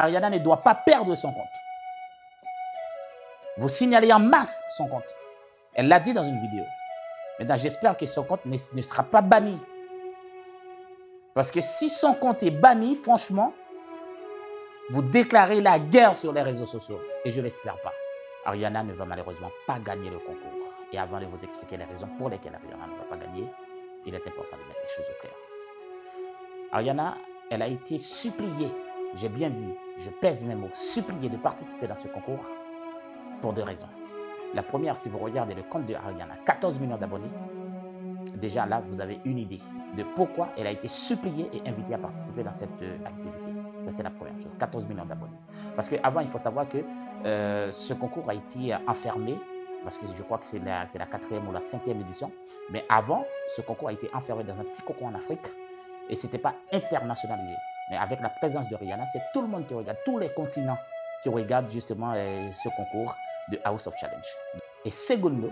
Ariana ne doit pas perdre son compte. Vous signalez en masse son compte. Elle l'a dit dans une vidéo. Maintenant, j'espère que son compte ne sera pas banni. Parce que si son compte est banni, franchement, vous déclarez la guerre sur les réseaux sociaux. Et je ne l'espère pas. Ariana ne va malheureusement pas gagner le concours. Et avant de vous expliquer les raisons pour lesquelles Ariana ne va pas gagner, il est important de mettre les choses au clair. Ariana, elle a été suppliée, j'ai bien dit, je pèse mes mots, suppliée de participer dans ce concours pour deux raisons. La première, si vous regardez le compte de Ariana, 14 millions d'abonnés, déjà là, vous avez une idée de pourquoi elle a été suppliée et invitée à participer dans cette activité. C'est la première chose, 14 millions d'abonnés. Parce qu'avant, il faut savoir que ce concours a été enfermé, parce que je crois que c'est la 4e ou la 5e édition, mais avant, ce concours a été enfermé dans un petit cocon en Afrique et ce n'était pas internationalisé. Mais avec la présence de Rihanna, c'est tout le monde qui regarde, tous les continents qui regardent justement ce concours de House of Challenge. Et secondo,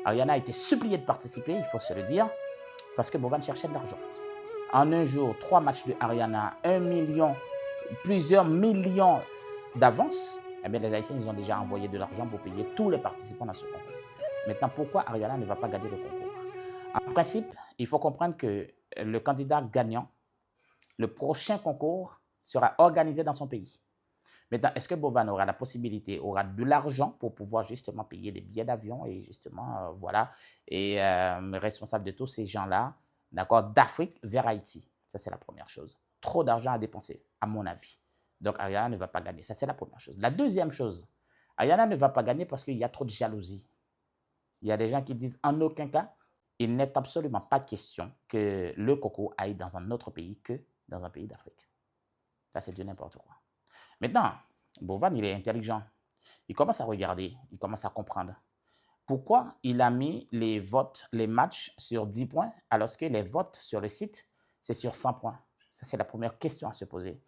Ariana a été suppliée de participer, il faut se le dire, parce que Bovan cherchait de l'argent. En un jour, 3 matchs de Ariana, 1 million, plusieurs millions d'avance, eh bien, les Haïtiens ils ont déjà envoyé de l'argent pour payer tous les participants dans ce concours. Maintenant, pourquoi Ariana ne va pas gagner le concours? En principe, il faut comprendre que le candidat gagnant, le prochain concours sera organisé dans son pays. Maintenant, est-ce que Bovan aura la possibilité, aura de l'argent pour pouvoir justement payer des billets d'avion et justement, voilà, et responsable de tous ces gens-là, d'accord, d'Afrique vers Haïti? Ça, c'est la première chose. Trop d'argent à dépenser, à mon avis. Donc, Ariana ne va pas gagner. Ça, c'est la première chose. La deuxième chose, Ariana ne va pas gagner parce qu'il y a trop de jalousie. Il y a des gens qui disent en aucun cas, il n'est absolument pas question que le coco aille dans un autre pays que dans un pays d'Afrique. Ça, c'est du n'importe quoi. Maintenant, Bovan, il est intelligent. Il commence à regarder, il commence à comprendre. Pourquoi il a mis les votes, les matchs sur 10 points, alors que les votes sur le site, c'est sur 100 points? Ça, c'est la première question à se poser.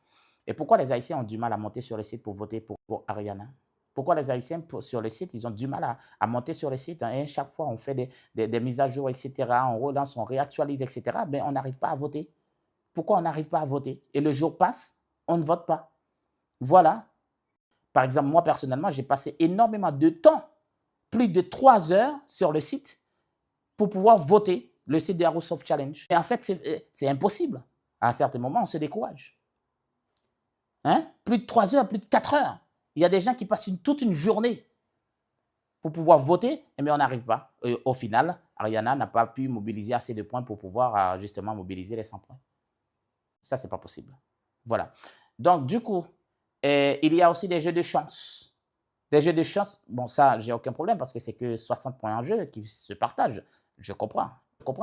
Et pourquoi les Haïtiens ont du mal à monter sur le site pour voter pour Ariana? Pourquoi les Haïtiens sur le site, ils ont du mal à monter sur le site, hein, et chaque fois, on fait des mises à jour, etc. On relance, on réactualise, etc. Mais on n'arrive pas à voter. Pourquoi on n'arrive pas à voter? Et le jour passe, on ne vote pas. Voilà. Par exemple, moi, personnellement, j'ai passé énormément de temps, plus de 3 heures sur le site pour pouvoir voter le site de House of Challenge. Et en fait, c'est impossible. À un certain moment, on se décourage. Hein? Plus de 3 heures, plus de 4 heures. Il y a des gens qui passent toute une journée pour pouvoir voter, mais on n'arrive pas. Au final, Ariana n'a pas pu mobiliser assez de points pour pouvoir justement mobiliser les 100 points. Ça, ce n'est pas possible. Voilà. Donc, du coup, il y a aussi des jeux de chance. Des jeux de chance, bon, ça, j'ai aucun problème parce que c'est que 60 points en jeu qui se partagent. Je comprends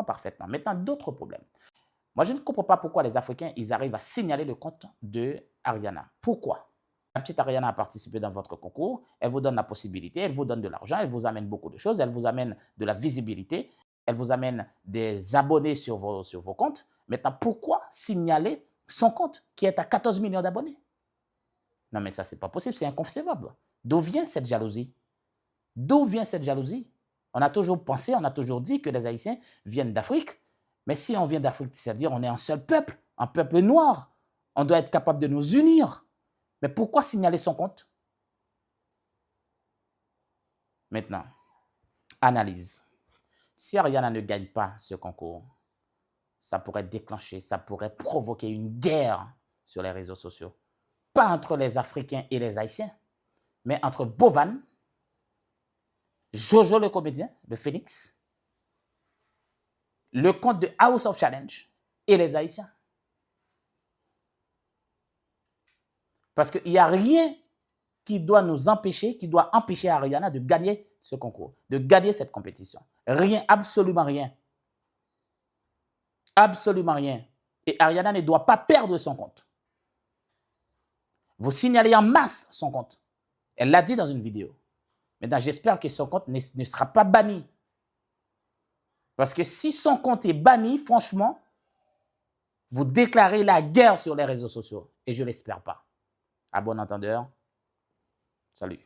parfaitement. Maintenant, d'autres problèmes. Moi, je ne comprends pas pourquoi les Africains, ils arrivent à signaler le compte de Ariana. Pourquoi? La petite Ariana a participé dans votre concours, elle vous donne la possibilité, elle vous donne de l'argent, elle vous amène beaucoup de choses, elle vous amène de la visibilité, elle vous amène des abonnés sur vos comptes. Maintenant, pourquoi signaler son compte qui est à 14 millions d'abonnés? Non, mais ça, c'est pas possible, c'est inconcevable. D'où vient cette jalousie? D'où vient cette jalousie? On a toujours pensé, on a toujours dit que les Haïtiens viennent d'Afrique, mais si on vient d'Afrique, c'est-à-dire on est un seul peuple, un peuple noir, on doit être capable de nous unir. Mais pourquoi signaler son compte? Maintenant, analyse. Si Ariana ne gagne pas ce concours, ça pourrait déclencher, ça pourrait provoquer une guerre sur les réseaux sociaux. Pas entre les Africains et les Haïtiens, mais entre Bovan, Jojo le comédien, le Phoenix, le compte de House of Challenge et les Haïtiens. Parce qu'il n'y a rien qui doit nous empêcher, qui doit empêcher Ariana de gagner ce concours, de gagner cette compétition. Rien, absolument rien. Absolument rien. Et Ariana ne doit pas perdre son compte. Vous signalez en masse son compte. Elle l'a dit dans une vidéo. Maintenant, j'espère que son compte ne sera pas banni. Parce que si son compte est banni, franchement, vous déclarez la guerre sur les réseaux sociaux. Et je ne l'espère pas. À bon entendeur, salut.